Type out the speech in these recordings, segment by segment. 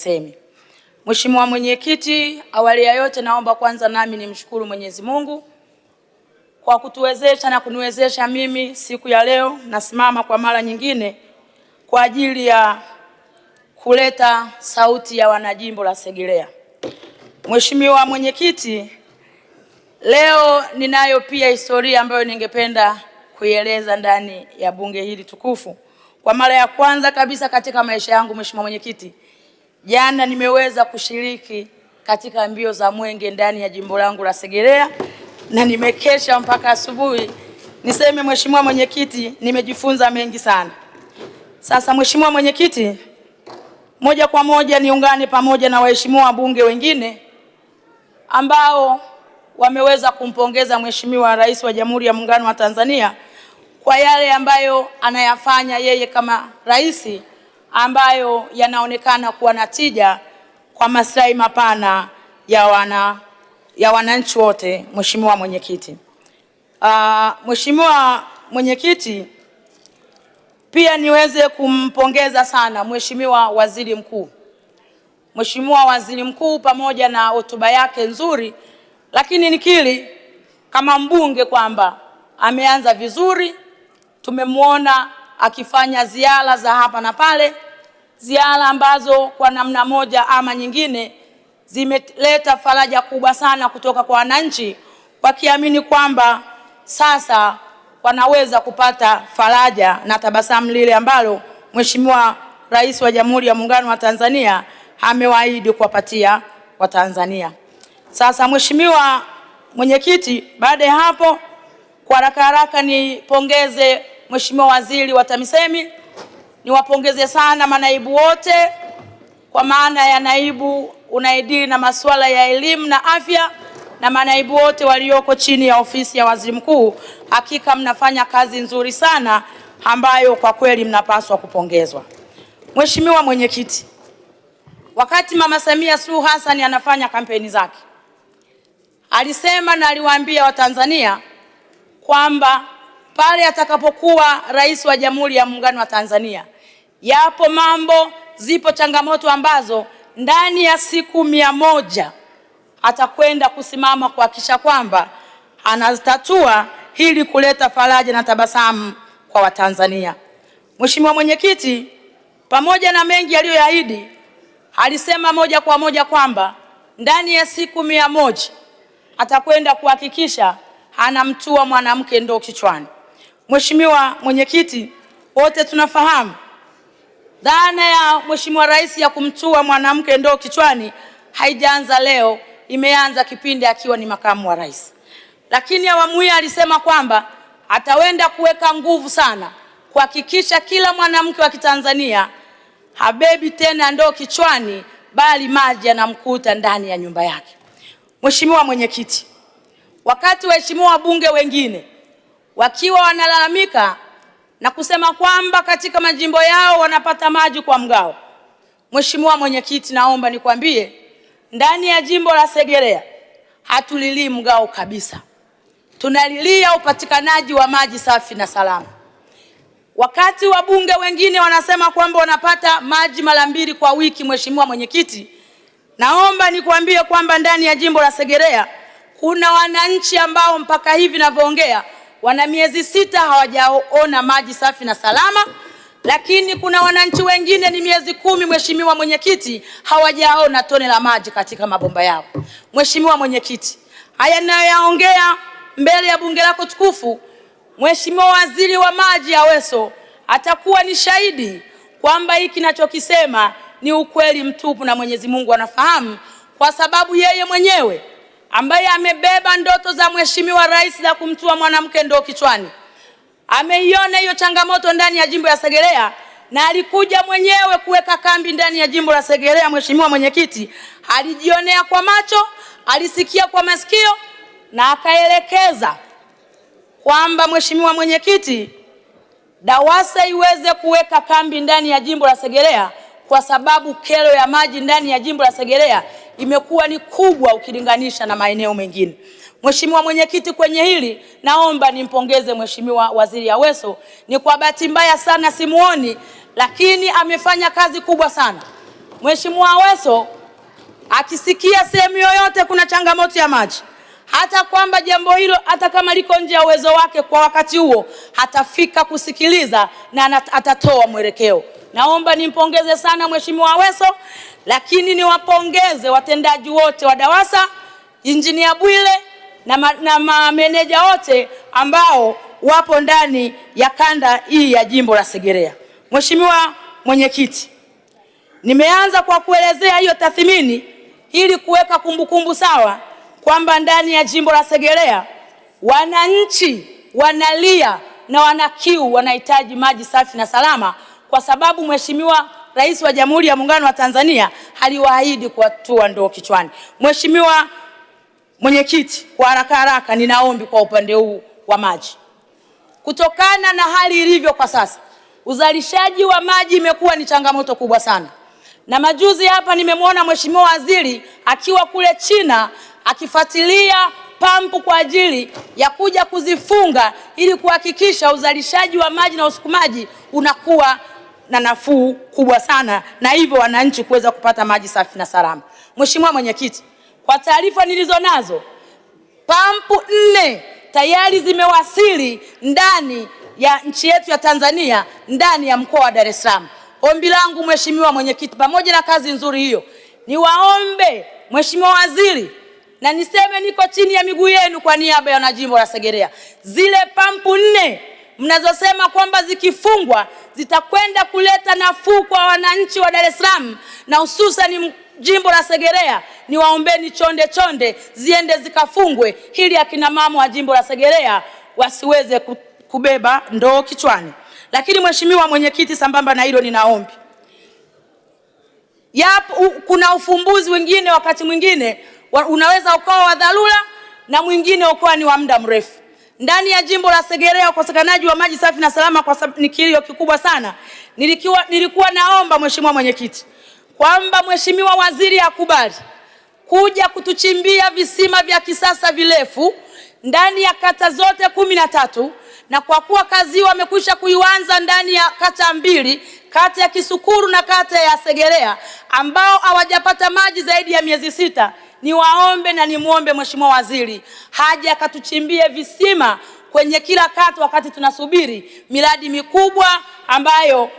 Semi. Mheshimiwa Mwenyekiti, awali ya yote naomba kwanza nami nimshukuru Mwenyezi Mungu kwa kutuwezesha na kuniwezesha mimi siku ya leo nasimama kwa mara nyingine kwa ajili ya kuleta sauti ya wanajimbo la Segerea. Mheshimiwa Mwenyekiti, leo ninayo pia historia ambayo ningependa kuieleza ndani ya bunge hili tukufu. Kwa mara ya kwanza kabisa katika maisha yangu, Mheshimiwa Mwenyekiti, jana nimeweza kushiriki katika mbio za mwenge ndani ya jimbo langu la Segerea na nimekesha mpaka asubuhi. Niseme Mheshimiwa Mwenyekiti, nimejifunza mengi sana. Sasa Mheshimiwa Mwenyekiti, moja kwa moja niungane pamoja na waheshimiwa wabunge wengine ambao wameweza kumpongeza Mheshimiwa Rais wa Jamhuri ya Muungano wa Tanzania kwa yale ambayo anayafanya yeye kama rais, ambayo yanaonekana kuwa na tija kwa maslahi mapana ya wananchi wote. Mheshimiwa Mwenyekiti, Mheshimiwa Mwenyekiti, pia niweze kumpongeza sana Mheshimiwa Waziri Mkuu. Mheshimiwa Waziri Mkuu pamoja na hotuba yake nzuri, lakini nikiri kama mbunge kwamba ameanza vizuri. Tumemwona akifanya ziara za hapa na pale, ziara ambazo kwa namna moja ama nyingine zimeleta faraja kubwa sana kutoka kwa wananchi, wakiamini kwamba sasa wanaweza kupata faraja na tabasamu lile ambalo Mheshimiwa Rais wa Jamhuri ya Muungano wa Tanzania amewaahidi kuwapatia Watanzania. Sasa Mheshimiwa Mwenyekiti, baada ya hapo kwa haraka nipongeze Mheshimiwa Waziri wa TAMISEMI, niwapongeze sana manaibu wote, kwa maana ya naibu unaidili na masuala ya elimu na afya na manaibu wote walioko chini ya ofisi ya Waziri Mkuu. Hakika mnafanya kazi nzuri sana ambayo kwa kweli mnapaswa kupongezwa. Mheshimiwa Mwenyekiti, wakati Mama Samia Suluhu Hassan anafanya kampeni zake, alisema na aliwaambia Watanzania kwamba pale atakapokuwa rais wa Jamhuri ya Muungano wa Tanzania, yapo mambo, zipo changamoto ambazo ndani ya siku 100 atakwenda kusimama kuhakikisha kwamba anazitatua ili kuleta faraja na tabasamu kwa Watanzania. Mheshimiwa Mwenyekiti, pamoja na mengi aliyoyaahidi, alisema moja kwa moja kwamba ndani ya siku 100 atakwenda kuhakikisha anamtua mwanamke ndoo kichwani. Mheshimiwa Mwenyekiti, wote tunafahamu dhana ya Mheshimiwa Rais ya kumtua mwanamke ndoo kichwani haijaanza leo, imeanza kipindi akiwa ni makamu wa rais. Lakini awamu hii alisema kwamba atawenda kuweka nguvu sana kuhakikisha kila mwanamke wa Kitanzania habebi tena ndoo kichwani, bali maji yanamkuta ndani ya nyumba yake. Mheshimiwa Mwenyekiti, wakati waheshimiwa wabunge wengine wakiwa wanalalamika na kusema kwamba katika majimbo yao wanapata maji kwa mgao, Mheshimiwa Mwenyekiti, naomba nikwambie ndani ya jimbo la Segerea hatulilii mgao kabisa. Tunalilia upatikanaji wa maji safi na salama. Wakati wabunge wengine wanasema kwamba wanapata maji mara 2 kwa wiki, Mheshimiwa Mwenyekiti, naomba nikwambie kwamba ndani ya jimbo la Segerea kuna wananchi ambao mpaka hivi ninavyoongea wana miezi 6 hawajaona maji safi na salama, lakini kuna wananchi wengine ni miezi 10, Mheshimiwa Mwenyekiti, hawajaona tone la maji katika mabomba yao. Mheshimiwa Mwenyekiti, haya ninayoyaongea mbele ya bunge lako tukufu, Mheshimiwa Waziri wa Maji Aweso atakuwa ni shahidi kwamba hiki ninachokisema ni ukweli mtupu na Mwenyezi Mungu anafahamu, kwa sababu yeye mwenyewe ambaye amebeba ndoto za Mheshimiwa Rais za kumtua mwanamke ndoo kichwani ameiona hiyo changamoto ndani ya jimbo la Segerea na alikuja mwenyewe kuweka kambi ndani ya jimbo la Segerea. Mheshimiwa Mwenyekiti, alijionea kwa macho, alisikia kwa masikio na akaelekeza kwamba Mheshimiwa Mwenyekiti, DAWASA iweze kuweka kambi ndani ya jimbo la Segerea kwa sababu kero ya maji ndani ya jimbo la Segerea imekuwa ni kubwa ukilinganisha na maeneo mengine. Mheshimiwa Mwenyekiti, kwenye hili naomba nimpongeze Mheshimiwa Waziri Aweso. Ni kwa bahati mbaya sana simuoni, lakini amefanya kazi kubwa sana Mheshimiwa Aweso akisikia sehemu yoyote kuna changamoto ya maji, hata kwamba jambo hilo hata kama liko nje ya uwezo wake kwa wakati huo, hatafika kusikiliza na atatoa mwelekeo. Naomba nimpongeze sana Mheshimiwa Aweso, lakini niwapongeze watendaji wote wa DAWASA, Injinia Bwile na mameneja wote ambao wapo ndani ya kanda hii ya jimbo la Segerea. Mheshimiwa Mwenyekiti, nimeanza kwa kuelezea hiyo tathmini ili kuweka kumbukumbu sawa kwamba ndani ya jimbo la Segerea wananchi wanalia na wana kiu, wanahitaji maji safi na salama, kwa sababu Mheshimiwa Rais wa Jamhuri ya Muungano wa Tanzania aliwaahidi kuwatua ndoo kichwani. Mheshimiwa Mwenyekiti, kwa haraka ninaombi kwa upande huu wa maji. Kutokana na hali ilivyo kwa sasa, uzalishaji wa maji imekuwa ni changamoto kubwa sana. Na majuzi hapa nimemwona Mheshimiwa Waziri akiwa kule China akifuatilia pampu kwa ajili ya kuja kuzifunga ili kuhakikisha uzalishaji wa maji na usukumaji unakuwa na nafuu kubwa sana, na hivyo wananchi kuweza kupata maji safi na salama. Mheshimiwa Mwenyekiti, kwa taarifa nilizonazo, pampu 4 tayari zimewasili ndani ya nchi yetu ya Tanzania, ndani ya mkoa wa Dar es Salaam. Ombi langu Mheshimiwa Mwenyekiti, pamoja na kazi nzuri hiyo, niwaombe Mheshimiwa Waziri, na niseme niko chini ya miguu yenu kwa niaba ya wanajimbo la Segerea, zile pampu 4 mnazosema kwamba zikifungwa zitakwenda kuleta nafuu kwa wananchi wa Dar es Salaam na hususan jimbo la Segerea, niwaombeni chonde ziende zikafungwe ili akina mama wa jimbo la Segerea wasiweze kubeba ndoo kichwani. Lakini Mheshimiwa Mwenyekiti, sambamba na hilo ninaombi, kuna ufumbuzi wengine wakati mwingine unaweza ukawa wa dharura na mwingine ukawa ni wa muda mrefu. Ndani ya jimbo la Segerea ukosekanaji wa maji safi na salama kwa sababu ni kilio kikubwa sana. Nilikuwa naomba Mheshimiwa Mwenyekiti kwamba Mheshimiwa Waziri akubali kuja kutuchimbia visima vya kisasa virefu ndani ya kata zote 13, na kwa kuwa kazi wamekwisha kuianza ndani ya kata 2, kata ya Kisukuru na kata ya Segerea, ambao hawajapata maji zaidi ya miezi 6, niwaombe na nimuombe Mheshimiwa Waziri haja akatuchimbie visima kwenye kila kata, wakati tunasubiri miradi mikubwa ambayo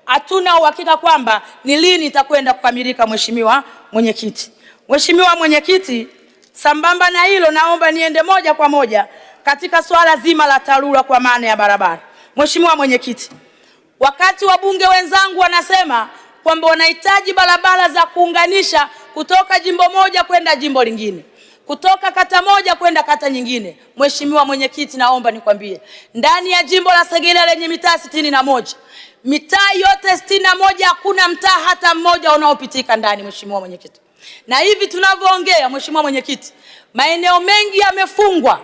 hatuna uhakika kwamba ni lini itakwenda kukamilika. Mheshimiwa Mwenyekiti. Mheshimiwa Mwenyekiti, sambamba na hilo naomba niende moja kwa moja katika swala zima la TARURA kwa maana ya barabara. Mheshimiwa Mwenyekiti, wakati wabunge wenzangu wanasema kwamba wanahitaji barabara za kuunganisha kutoka jimbo moja kwenda jimbo lingine, kutoka kata moja kwenda kata nyingine, Mheshimiwa Mwenyekiti, naomba nikwambie, ndani ya jimbo la Segerea lenye mitaa 61, mitaa yote 61 hakuna mtaa hata mmoja unaopitika ndani, Mheshimiwa Mwenyekiti. Na hivi tunavyoongea, Mheshimiwa Mwenyekiti, maeneo mengi yamefungwa,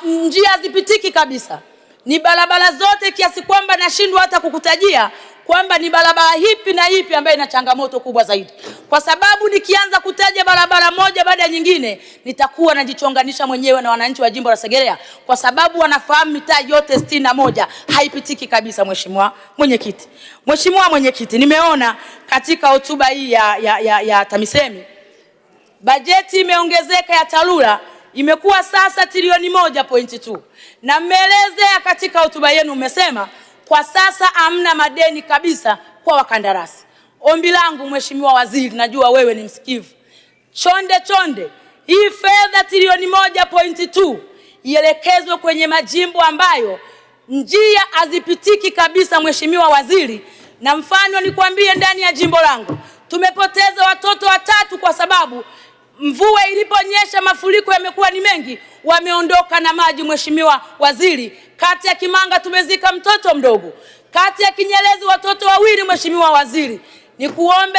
njia hazipitiki kabisa. Ni barabara zote kiasi kwamba nashindwa hata kukutajia kwamba ni barabara hipi na hipi ambayo ina changamoto kubwa zaidi, kwa sababu nikianza kutaja barabara moja baada ya nyingine nitakuwa najichonganisha mwenyewe na wananchi wa jimbo la Segerea, kwa sababu wanafahamu mitaa yote 61 haipitiki kabisa. Mheshimiwa Mwenyekiti, Mheshimiwa Mwenyekiti, nimeona katika hotuba hii ya TAMISEMI bajeti imeongezeka ya TARURA imekuwa sasa trilioni 1.2, na mmeelezea katika hotuba yenu, mmesema kwa sasa hamna madeni kabisa kwa wakandarasi. Ombi langu Mheshimiwa Waziri, najua wewe ni msikivu, chonde hii fedha trilioni 1.2 ielekezwe kwenye majimbo ambayo njia hazipitiki kabisa, Mheshimiwa Waziri. Na mfano nikwambie, ndani ya jimbo langu tumepoteza watoto 3 kwa sababu mvua iliponyesha mafuriko yamekuwa ni mengi, wameondoka na maji. Mheshimiwa Waziri, kati ya Kimanga tumezika mtoto mdogo, kati ya Kinyerezi watoto 2. Mheshimiwa Waziri, nikuombe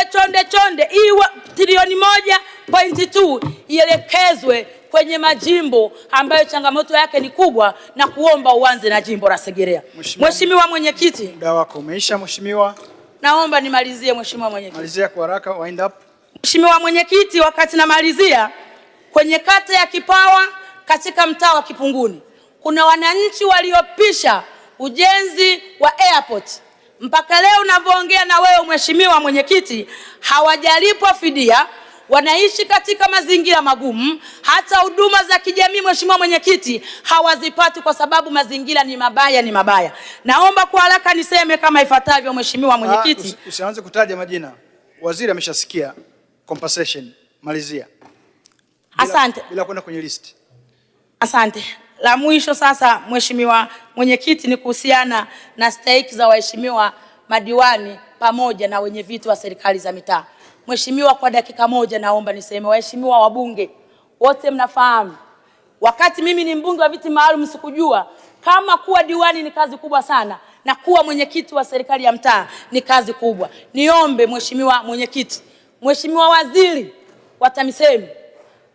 chonde hii trilioni 1.2 ielekezwe kwenye majimbo ambayo changamoto yake ni kubwa, na kuomba uanze na jimbo la Segerea. Mheshimiwa Mwenyekiti, muda wako umeisha. Mheshimiwa, naomba nimalizie. Mheshimiwa Mwenyekiti, malizia kwa haraka, wind up. Mheshimiwa Mwenyekiti, wakati namalizia, kwenye kata ya Kipawa katika mtaa wa Kipunguni kuna wananchi waliopisha ujenzi wa airport mpaka leo unavyoongea na wewe mheshimiwa mwenyekiti, hawajalipwa fidia, wanaishi katika mazingira magumu. Hata huduma za kijamii mheshimiwa mwenyekiti hawazipati kwa sababu mazingira ni mabaya. Naomba kwa haraka niseme kama ifuatavyo mheshimiwa mwenyekiti. Usianze kutaja majina. Waziri ameshasikia compensation. Malizia. Asante. Bila kwenda kwenye list. Asante. La mwisho sasa mheshimiwa mwenyekiti ni kuhusiana na stahiki za waheshimiwa madiwani pamoja na wenye viti wa serikali za mitaa. Mheshimiwa, kwa dakika moja naomba niseme, waheshimiwa wabunge wote mnafahamu, wakati mimi ni mbunge wa viti maalum sikujua kama kuwa diwani ni kazi kubwa sana na kuwa mwenyekiti wa serikali ya mtaa ni kazi kubwa. Niombe mheshimiwa mwenyekiti, mheshimiwa waziri wa TAMISEMI,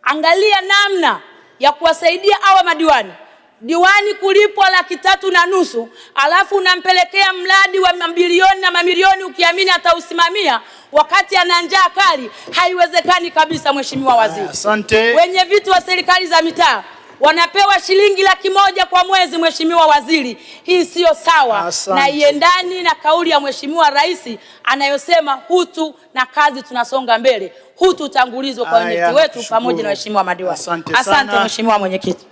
angalia namna ya kuwasaidia hawa madiwani. Diwani kulipwa 3.5 alafu unampelekea mradi wa mabilioni na mamilioni ukiamini atausimamia wakati ana njaa kali, haiwezekani kabisa mheshimiwa waziri. Asante. Wenye viti wa serikali za mitaa wanapewa shilingi 100,000 kwa mwezi mheshimiwa waziri. Hii sio sawa. Asante. Na iendani na kauli ya mheshimiwa rais anayosema hutu na kazi tunasonga mbele. Hutu utangulizwa kwa wenye wetu pamoja na waheshimiwa madiwani. Asante mheshimiwa mwenyekiti.